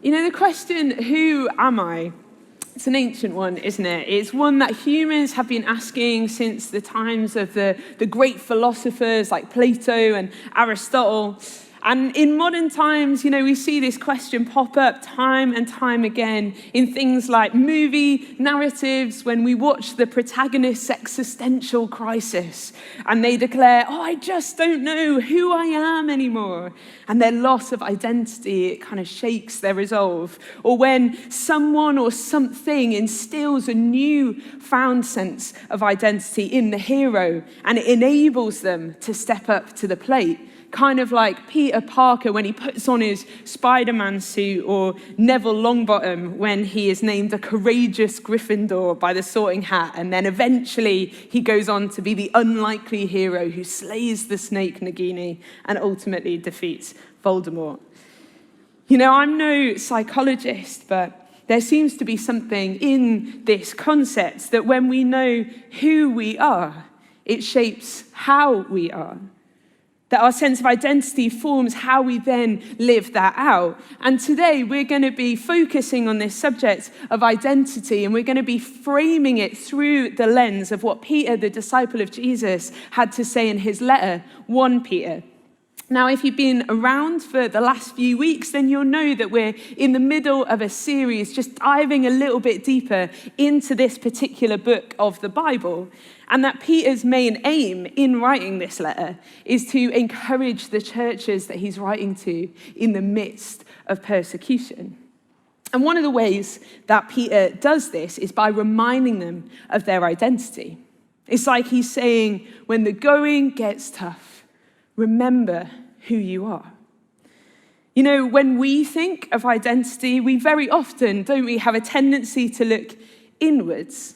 You know, the question, who am I? It's an ancient one, isn't it? It's one that humans have been asking since the times of the great philosophers like Plato and Aristotle. And in modern times, you know, we see this question pop up time and time again in things like movie narratives when we watch the protagonist's existential crisis and they declare, oh, I just don't know who I am anymore. And their loss of identity, it kind of shakes their resolve. Or when someone or something instills a new found sense of identity in the hero and it enables them to step up to the plate. Kind of like Peter Parker when he puts on his Spider-Man suit, or Neville Longbottom when he is named a courageous Gryffindor by the Sorting Hat, and then eventually he goes on to be the unlikely hero who slays the snake Nagini and ultimately defeats Voldemort. You know, I'm no psychologist, but there seems to be something in this concept that when we know who we are, it shapes how we are. That our sense of identity forms how we then live that out. And today we're going to be focusing on this subject of identity, and we're going to be framing it through the lens of what Peter, the disciple of Jesus, had to say in his letter, 1 Peter. Now, if you've been around for the last few weeks, then you'll know that we're in the middle of a series just diving a little bit deeper into this particular book of the Bible. And that Peter's main aim in writing this letter is to encourage the churches that he's writing to in the midst of persecution. And one of the ways that Peter does this is by reminding them of their identity. It's like he's saying, when the going gets tough, remember who you are. You know, when we think of identity, we very often, don't we, have a tendency to look inwards.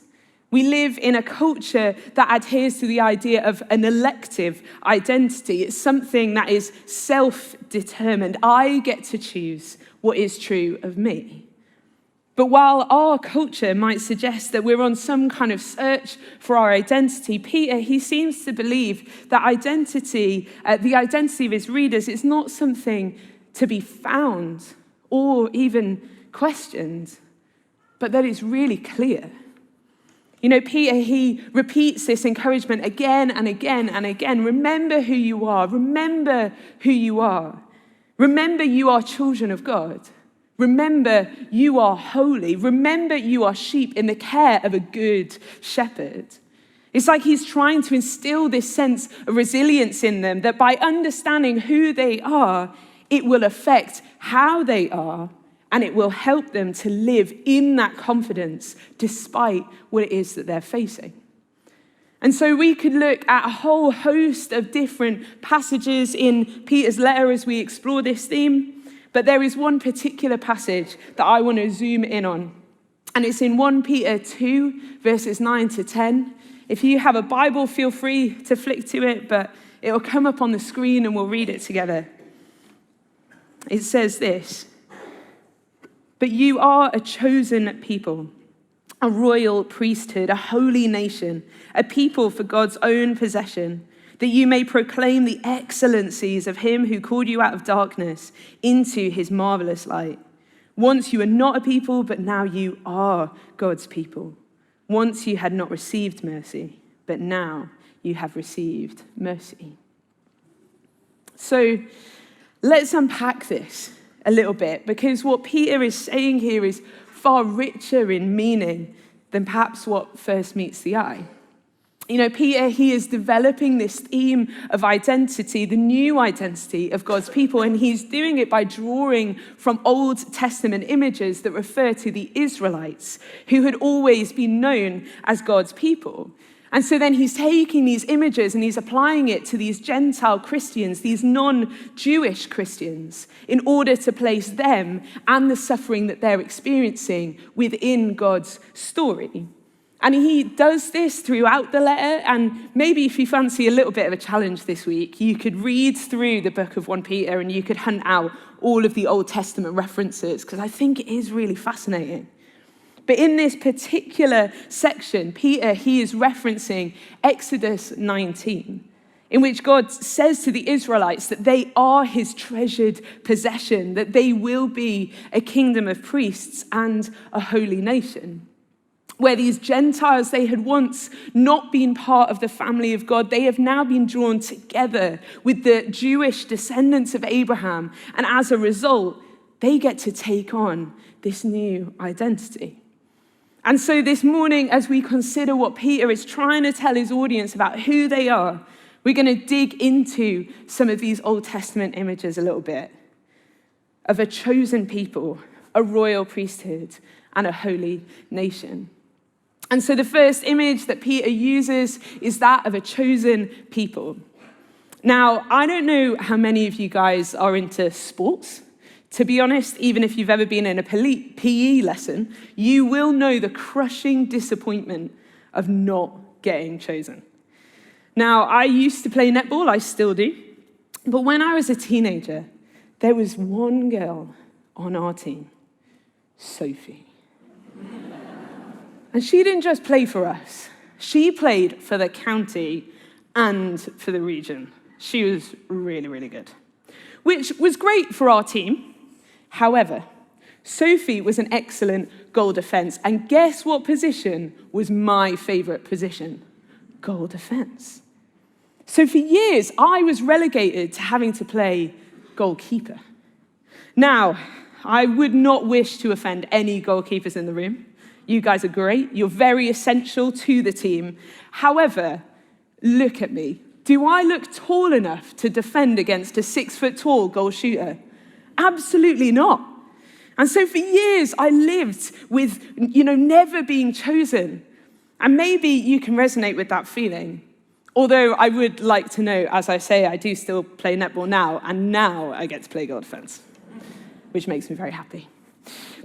We live in a culture that adheres to the idea of an elective identity. It's something that is self-determined. I get to choose what is true of me. But while our culture might suggest that we're on some kind of search for our identity, Peter, he seems to believe that identity, the identity of his readers, is not something to be found or even questioned, but that it's really clear. You know, Peter, he repeats this encouragement again and again and again. Remember who you are. Remember who you are. Remember you are children of God. Remember you are holy. Remember you are sheep in the care of a good shepherd. It's like he's trying to instill this sense of resilience in them, that by understanding who they are, it will affect how they are, and it will help them to live in that confidence despite what it is that they're facing. And so we could look at a whole host of different passages in Peter's letter as we explore this theme, but there is one particular passage that I want to zoom in on. And it's in 1 Peter 2, verses 9 to 10. If you have a Bible, feel free to flick to it, but it'll come up on the screen and we'll read it together. It says this: "But you are a chosen people, a royal priesthood, a holy nation, a people for God's own possession, that you may proclaim the excellencies of him who called you out of darkness into his marvelous light. Once you were not a people, but now you are God's people. Once you had not received mercy, but now you have received mercy." So let's unpack this a little bit, because what Peter is saying here is far richer in meaning than perhaps what first meets the eye. You know, Peter, he is developing this theme of identity, the new identity of God's people, and he's doing it by drawing from Old Testament images that refer to the Israelites, who had always been known as God's people. And so then he's taking these images and he's applying it to these Gentile Christians, these non-Jewish Christians, in order to place them and the suffering that they're experiencing within God's story. And he does this throughout the letter, and maybe if you fancy a little bit of a challenge this week, you could read through the book of 1 Peter and you could hunt out all of the Old Testament references, because I think it is really fascinating. But in this particular section, Peter, he is referencing Exodus 19. in which God says to the Israelites that they are his treasured possession, that they will be a kingdom of priests and a holy nation. Where these Gentiles, they had once not been part of the family of God, they have now been drawn together with the Jewish descendants of Abraham. And as a result, they get to take on this new identity. And so this morning, as we consider what Peter is trying to tell his audience about who they are, we're going to dig into some of these Old Testament images a little bit of a chosen people, a royal priesthood, and a holy nation. And so the first image that Peter uses is that of a chosen people. Now, I don't know how many of you guys are into sports. To be honest, even if you've ever been in a PE lesson, you will know the crushing disappointment of not getting chosen. Now, I used to play netball, I still do. But when I was a teenager, there was one girl on our team, Sophie. And she didn't just play for us. She played for the county and for the region. She was really, really good, which was great for our team. However, Sophie was an excellent goal defense. And guess what position was my favorite position? Goal defense. So for years, I was relegated to having to play goalkeeper. Now, I would not wish to offend any goalkeepers in the room. You guys are great. You're very essential to the team. However, look at me. Do I look tall enough to defend against a 6-foot-tall goal shooter? Absolutely not. And so for years, I lived with, never being chosen. And maybe you can resonate with that feeling. Although I would like to know, as I say, I do still play netball now, and now I get to play goal defense, which makes me very happy.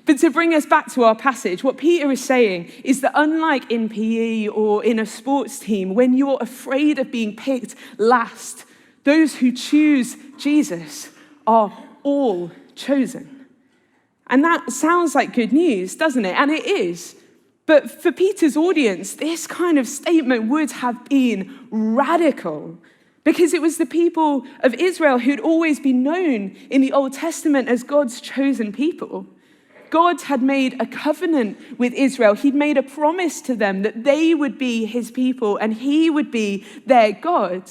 But to bring us back to our passage, what Peter is saying is that unlike in PE or in a sports team, when you're afraid of being picked last, those who choose Jesus are all chosen. And that sounds like good news, doesn't it? And it is. But for Peter's audience, this kind of statement would have been radical because it was the people of Israel who'd always been known in the Old Testament as God's chosen people. God had made a covenant with Israel. He'd made a promise to them that they would be his people and he would be their God.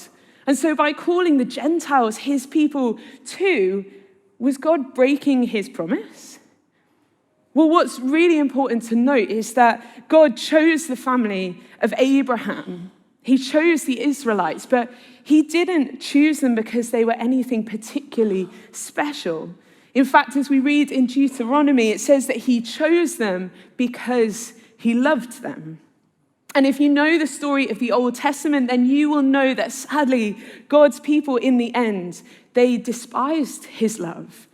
And so by calling the Gentiles his people too, was God breaking his promise? Well, what's really important to note is that God chose the family of Abraham. He chose the Israelites, but he didn't choose them because they were anything particularly special. In fact, as we read in Deuteronomy, it says that he chose them because he loved them. And if you know the story of the Old Testament, then you will know that sadly, God's people in the end, they despised his love.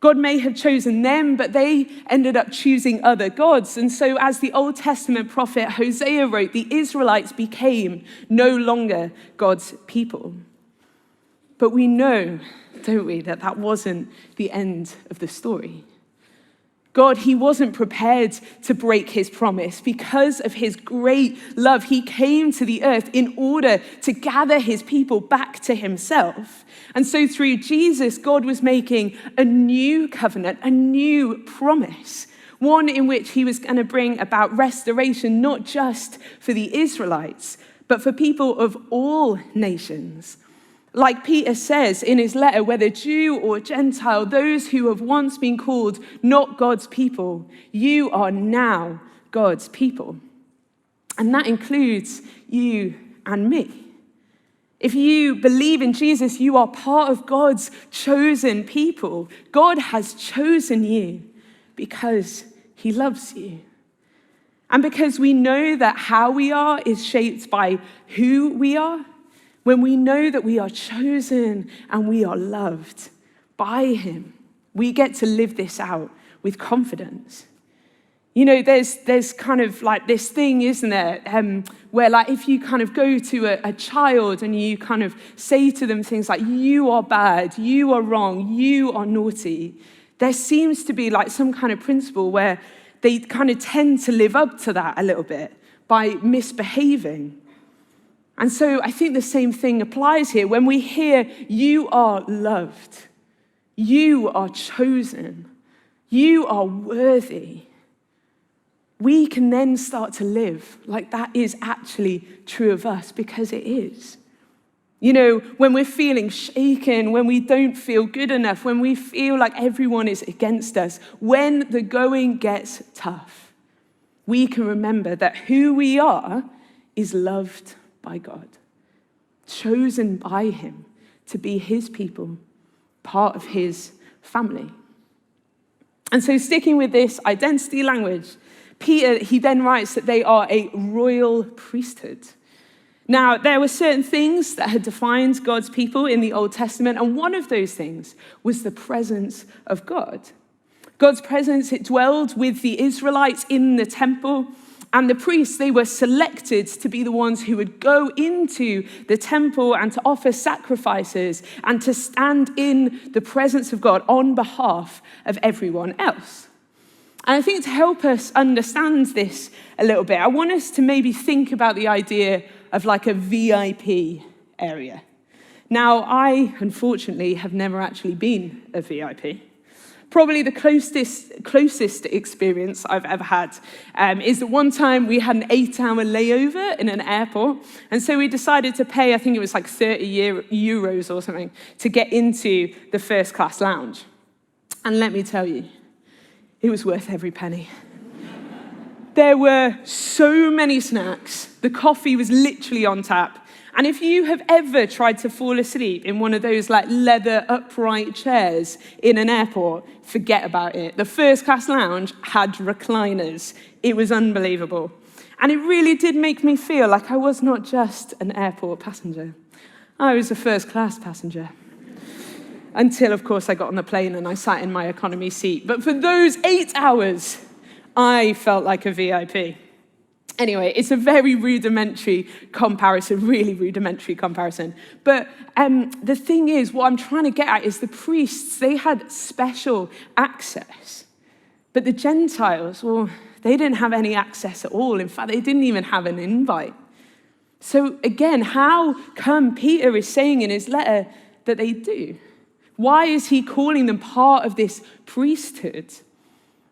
God may have chosen them, but they ended up choosing other gods. And so as the Old Testament prophet Hosea wrote, the Israelites became no longer God's people. But we know, don't we, that that wasn't the end of the story. God, he wasn't prepared to break his promise. Because of his great love, he came to the earth in order to gather his people back to himself. And so through Jesus, God was making a new covenant, a new promise, one in which he was going to bring about restoration, not just for the Israelites, but for people of all nations. Like Peter says in his letter, whether Jew or Gentile, those who have once been called not God's people, you are now God's people. And that includes you and me. If you believe in Jesus, you are part of God's chosen people. God has chosen you because he loves you. And because we know that how we are is shaped by who we are, when we know that we are chosen and we are loved by him, we get to live this out with confidence. You know, there's kind of like this thing, isn't there, where like if you kind of go to a child and you kind of say to them things like, you are bad, you are wrong, you are naughty, there seems to be like some kind of principle where they kind of tend to live up to that a little bit by misbehaving. And so I think the same thing applies here. When we hear you are loved, you are chosen, you are worthy, we can then start to live like that is actually true of us, because it is. You know, when we're feeling shaken, when we don't feel good enough, when we feel like everyone is against us, when the going gets tough, we can remember that who we are is loved by God, chosen by him to be his people, part of his family. And so sticking with this identity language, Peter, he then writes that they are a royal priesthood. Now, there were certain things that had defined God's people in the Old Testament, and one of those things was the presence of God. God's presence, it dwelled with the Israelites in the temple, and the priests, they were selected to be the ones who would go into the temple and to offer sacrifices and to stand in the presence of God on behalf of everyone else. And I think to help us understand this a little bit, I want us to maybe think about the idea of like a VIP area. Now, I, unfortunately, have never actually been a VIP. Probably the closest experience I've ever had is that one time we had an 8-hour layover in an airport, and so we decided to pay, I think it was like 30 euros or something, to get into the first class lounge. And let me tell you, it was worth every penny. There were so many snacks. The coffee was literally on tap. And if you have ever tried to fall asleep in one of those like leather upright chairs in an airport, forget about it. The first class lounge had recliners. It was unbelievable. And it really did make me feel like I was not just an airport passenger. I was a first class passenger. Until, of course, I got on the plane and I sat in my economy seat. But for those 8 hours, I felt like a VIP. Anyway, it's a very rudimentary comparison, really rudimentary comparison. But the thing is, what I'm trying to get at is the priests, they had special access. But the Gentiles, well, they didn't have any access at all. In fact, they didn't even have an invite. So again, how come Peter is saying in his letter that they do? Why is he calling them part of this priesthood?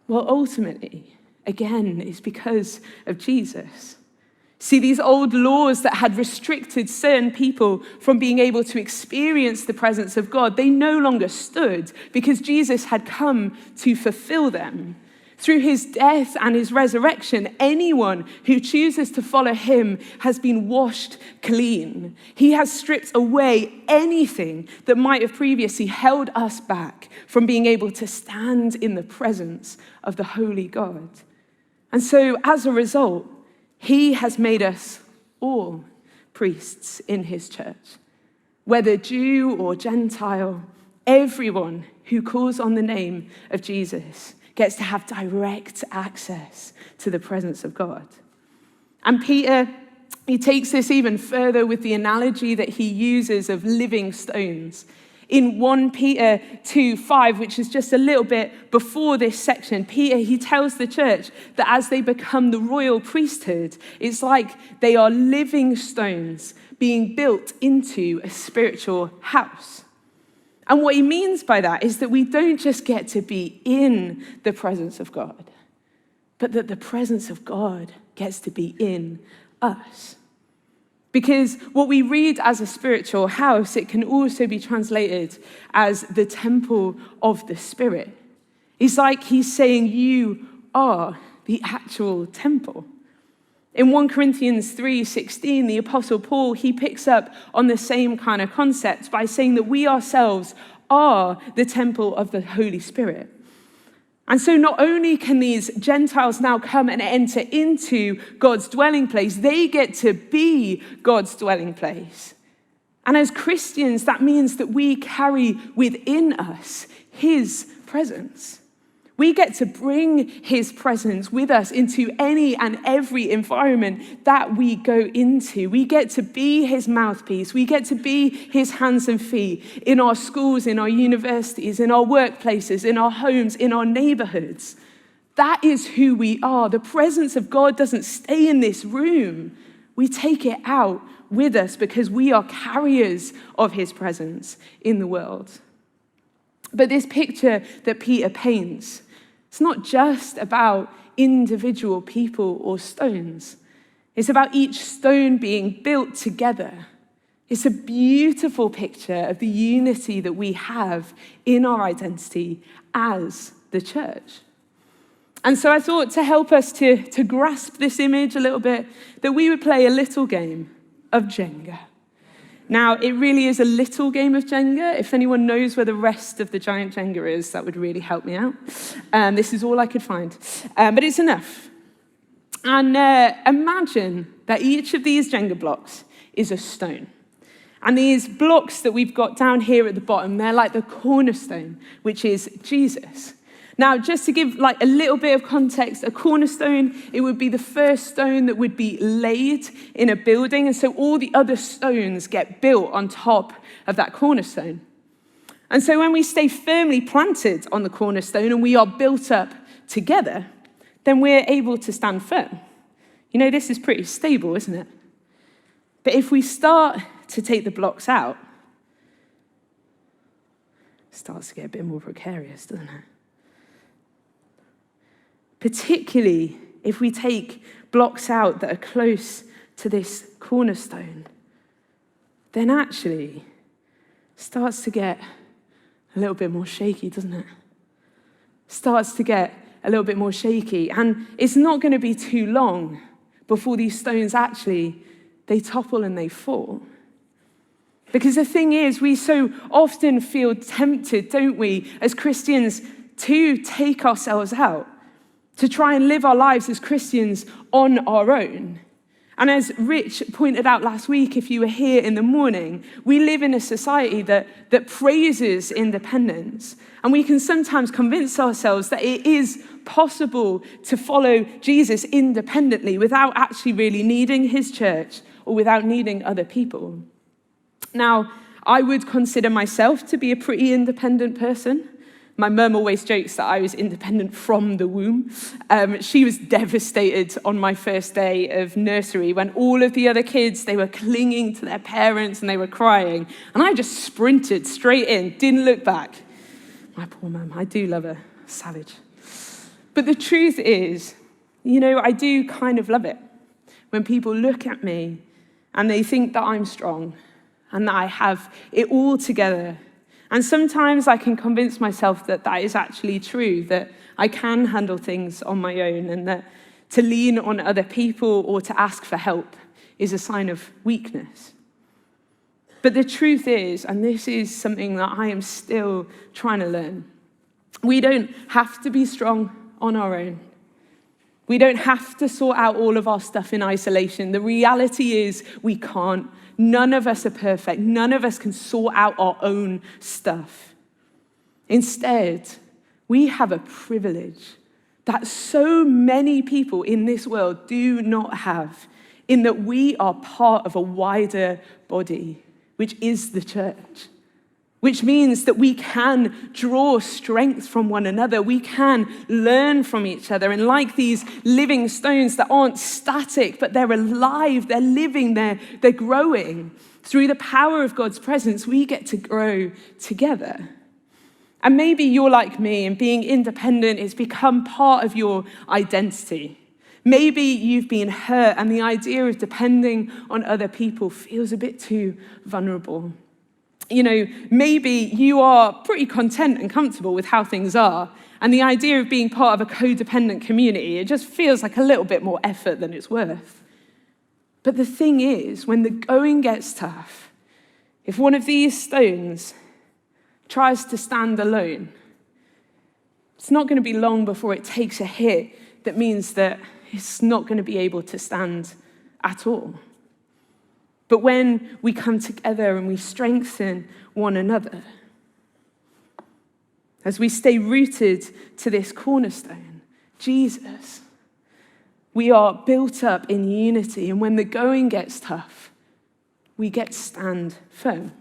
Well, ultimately, again, it's because of Jesus. See, these old laws that had restricted certain people from being able to experience the presence of God, they no longer stood because Jesus had come to fulfill them. Through his death and his resurrection, anyone who chooses to follow him has been washed clean. He has stripped away anything that might have previously held us back from being able to stand in the presence of the holy God. And so, as a result, he has made us all priests in his church. Whether Jew or Gentile, everyone who calls on the name of Jesus gets to have direct access to the presence of God. And Peter, he takes this even further with the analogy that he uses of living stones. In 1 Peter 2:5, which is just a little bit before this section, Peter, he tells the church that as they become the royal priesthood, it's like they are living stones being built into a spiritual house. And what he means by that is that we don't just get to be in the presence of God, but that the presence of God gets to be in us. Because what we read as a spiritual house, it can also be translated as the temple of the Spirit. It's like he's saying you are the actual temple. In 1 Corinthians 3:16, the Apostle Paul, he picks up on the same kind of concept by saying that we ourselves are the temple of the Holy Spirit. And so not only can these Gentiles now come and enter into God's dwelling place, they get to be God's dwelling place. And as Christians, that means that we carry within us his presence. We get to bring his presence with us into any and every environment that we go into. We get to be his mouthpiece. We get to be his hands and feet in our schools, in our universities, in our workplaces, in our homes, in our neighborhoods. That is who we are. The presence of God doesn't stay in this room. We take it out with us because we are carriers of his presence in the world. But this picture that Peter paints, it's not just about individual people or stones. It's about each stone being built together. It's a beautiful picture of the unity that we have in our identity as the church. And so I thought, to help us to grasp this image a little bit, that we would play a little game of Jenga. Now, it really is a little game of Jenga. If anyone knows where the rest of the giant Jenga is, that would really help me out. This is all I could find. But it's enough. And imagine that each of these Jenga blocks is a stone. And these blocks that we've got down here at the bottom, they're like the cornerstone, which is Jesus. Now, just to give like a little bit of context, a cornerstone, it would be the first stone that would be laid in a building. And so all the other stones get built on top of that cornerstone. And so when we stay firmly planted on the cornerstone and we are built up together, then we're able to stand firm. You know, this is pretty stable, isn't it? But if we start to take the blocks out, it starts to get a bit more precarious, doesn't it? Particularly if we take blocks out that are close to this cornerstone, then actually starts to get a little bit more shaky, doesn't it? Starts to get a little bit more shaky. And it's not going to be too long before these stones actually, they topple and they fall. Because the thing is, we so often feel tempted, don't we, as Christians, to take ourselves out, to try and live our lives as Christians on our own. And as Rich pointed out last week, if you were here in the morning, we live in a society that praises independence. And we can sometimes convince ourselves that it is possible to follow Jesus independently without actually really needing his church or without needing other people. Now, I would consider myself to be a pretty independent person. My mum always jokes that I was independent from the womb. She was devastated on my first day of nursery when all of the other kids, they were clinging to their parents and they were crying. And I just sprinted straight in, didn't look back. My poor mum, I do love her, savage. But the truth is, you know, I do kind of love it when people look at me and they think that I'm strong and that I have it all together. And sometimes I can convince myself that that is actually true, that I can handle things on my own, and that to lean on other people or to ask for help is a sign of weakness. But the truth is, and this is something that I am still trying to learn, we don't have to be strong on our own. We don't have to sort out all of our stuff in isolation. The reality is we can't. None of us are perfect. None of us can sort out our own stuff. Instead, we have a privilege that so many people in this world do not have, in that we are part of a wider body, which is the church. Which means that we can draw strength from one another. We can learn from each other. And like these living stones that aren't static, but they're alive, they're living, they're growing. Through the power of God's presence, we get to grow together. And maybe you're like me, and being independent has become part of your identity. Maybe you've been hurt, and the idea of depending on other people feels a bit too vulnerable. You know, maybe you are pretty content and comfortable with how things are, and the idea of being part of a codependent community, it just feels like a little bit more effort than it's worth. But the thing is, when the going gets tough, if one of these stones tries to stand alone, it's not going to be long before it takes a hit that means that it's not going to be able to stand at all. But when we come together and we strengthen one another, as we stay rooted to this cornerstone, Jesus, we are built up in unity. And when the going gets tough, we get to stand firm.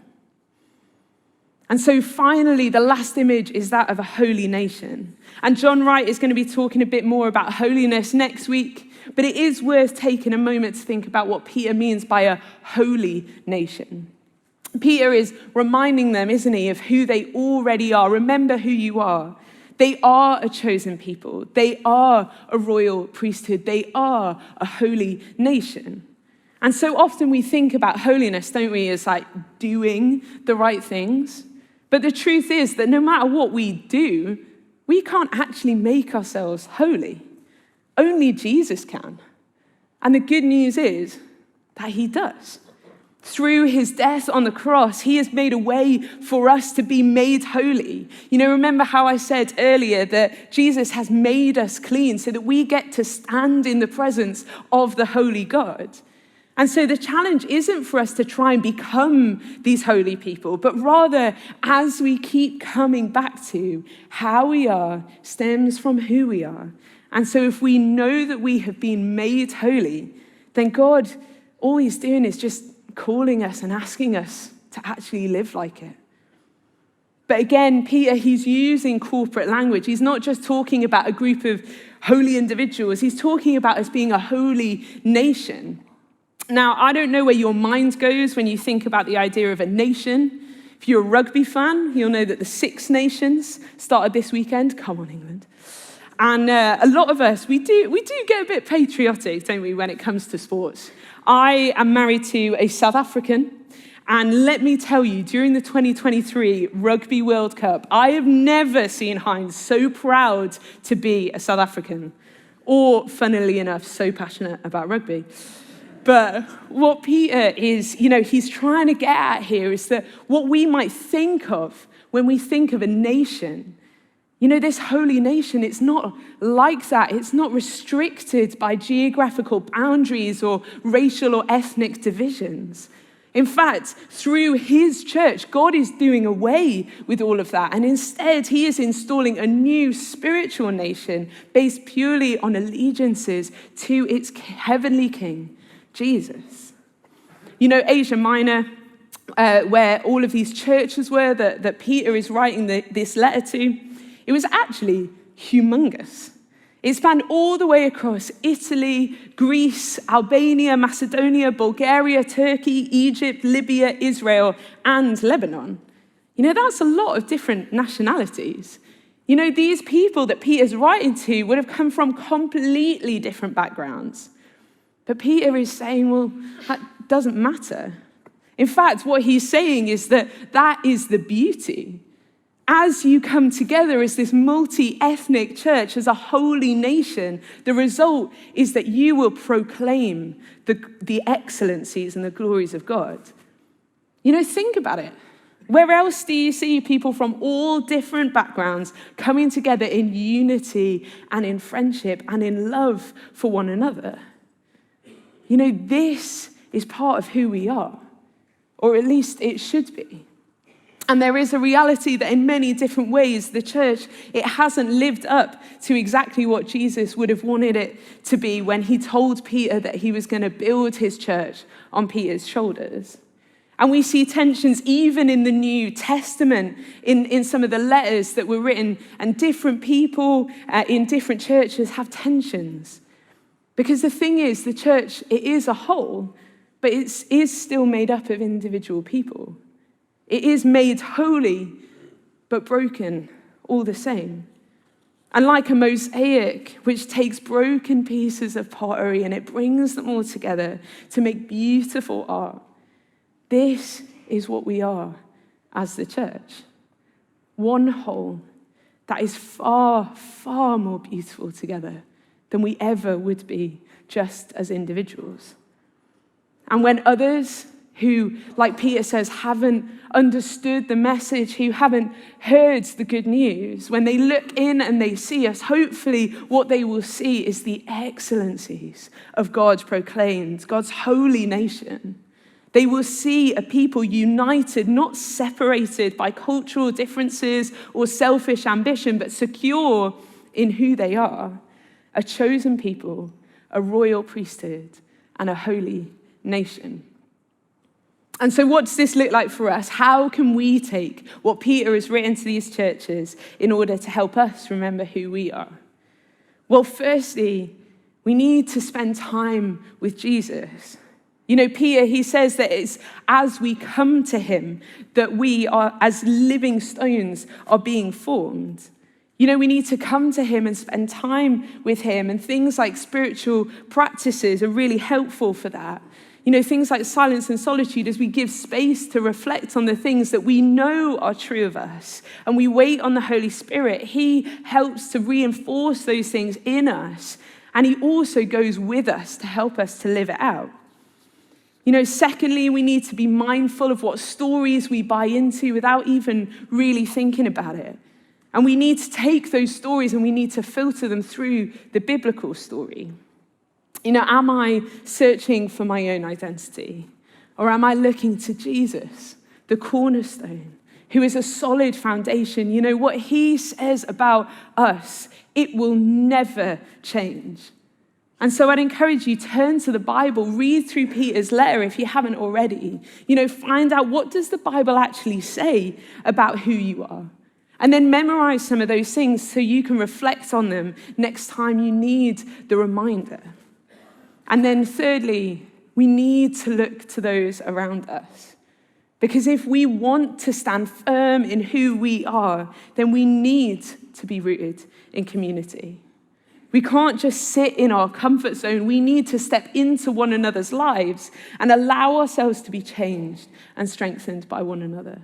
And so finally, the last image is that of a holy nation. And John Wright is going to be talking a bit more about holiness next week, but it is worth taking a moment to think about what Peter means by a holy nation. Peter is reminding them, isn't he, of who they already are. Remember who you are. They are a chosen people. They are a royal priesthood. They are a holy nation. And so often we think about holiness, don't we, as like doing the right things. But the truth is that no matter what we do, we can't actually make ourselves holy. Only Jesus can. And the good news is that he does. Through his death on the cross, he has made a way for us to be made holy. You know, remember how I said earlier that Jesus has made us clean so that we get to stand in the presence of the holy God. And so the challenge isn't for us to try and become these holy people, but rather as we keep coming back to how we are stems from who we are. And so if we know that we have been made holy, then God, all he's doing is just calling us and asking us to actually live like it. But again, Peter, he's using corporate language. He's not just talking about a group of holy individuals. He's talking about us being a holy nation. Now, I don't know where your mind goes when you think about the idea of a nation. If you're a rugby fan, you'll know that the Six Nations started this weekend. Come on, England. And a lot of us, we do get a bit patriotic, don't we, when it comes to sports. I am married to a South African, and let me tell you, during the 2023 Rugby World Cup, I have never seen Heinz so proud to be a South African, or, funnily enough, so passionate about rugby. But what Peter is, he's trying to get at here is that what we might think of when we think of a nation, this holy nation, it's not like that. It's not restricted by geographical boundaries or racial or ethnic divisions. In fact, through his church, God is doing away with all of that. And instead, he is installing a new spiritual nation based purely on allegiances to its heavenly king, Jesus. Asia Minor, where all of these churches were that Peter is writing this letter to, it was actually humongous. It spanned all the way across Italy, Greece, Albania, Macedonia, Bulgaria, Turkey, Egypt, Libya, Israel, and Lebanon. That's a lot of different nationalities. These people that Peter's writing to would have come from completely different backgrounds. But Peter is saying, well, that doesn't matter. In fact, what he's saying is that is the beauty. As you come together as this multi-ethnic church, as a holy nation, the result is that you will proclaim the excellencies and the glories of God. Think about it. Where else do you see people from all different backgrounds coming together in unity and in friendship and in love for one another? This is part of who we are, or at least it should be. And there is a reality that in many different ways, the church, it hasn't lived up to exactly what Jesus would have wanted it to be when he told Peter that he was going to build his church on Peter's shoulders. And we see tensions even in the New Testament, in some of the letters that were written, and different people in different churches have tensions. Because the thing is, the church, it is a whole, but it is still made up of individual people. It is made holy, but broken all the same. And like a mosaic, which takes broken pieces of pottery and it brings them all together to make beautiful art, this is what we are as the church. One whole that is far, far more beautiful together than we ever would be just as individuals. And when others who, like Peter says, haven't understood the message, who haven't heard the good news, when they look in and they see us, hopefully what they will see is the excellencies of God proclaimed, God's holy nation. They will see a people united, not separated by cultural differences or selfish ambition, but secure in who they are, a chosen people, a royal priesthood, and a holy nation. And so what does this look like for us? How can we take what Peter has written to these churches in order to help us remember who we are? Well, firstly, we need to spend time with Jesus. You know, Peter, he says that it's as we come to him that we are, as living stones, are being formed. You know, we need to come to him and spend time with him, and things like spiritual practices are really helpful for that. You know, things like silence and solitude, as we give space to reflect on the things that we know are true of us, and we wait on the Holy Spirit, he helps to reinforce those things in us, and he also goes with us to help us to live it out. You know, secondly, we need to be mindful of what stories we buy into without even really thinking about it. And we need to take those stories and we need to filter them through the biblical story. You know, am I searching for my own identity? Or am I looking to Jesus, the cornerstone, who is a solid foundation? You know, what he says about us, it will never change. And so I'd encourage you, turn to the Bible, read through Peter's letter if you haven't already. You know, find out, what does the Bible actually say about who you are? And then memorize some of those things so you can reflect on them next time you need the reminder. And then thirdly, we need to look to those around us. Because if we want to stand firm in who we are, then we need to be rooted in community. We can't just sit in our comfort zone. We need to step into one another's lives and allow ourselves to be changed and strengthened by one another.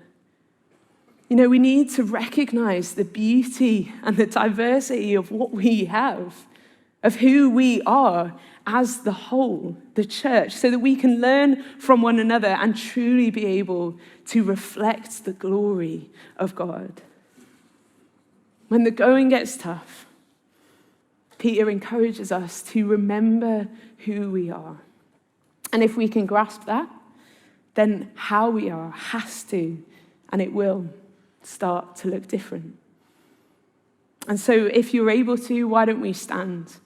You know, we need to recognize the beauty and the diversity of what we have, of who we are as the whole, the church, so that we can learn from one another and truly be able to reflect the glory of God. When the going gets tough, Peter encourages us to remember who we are. And if we can grasp that, then how we are has to, and it will, start to look different. And so if you're able to, why don't we stand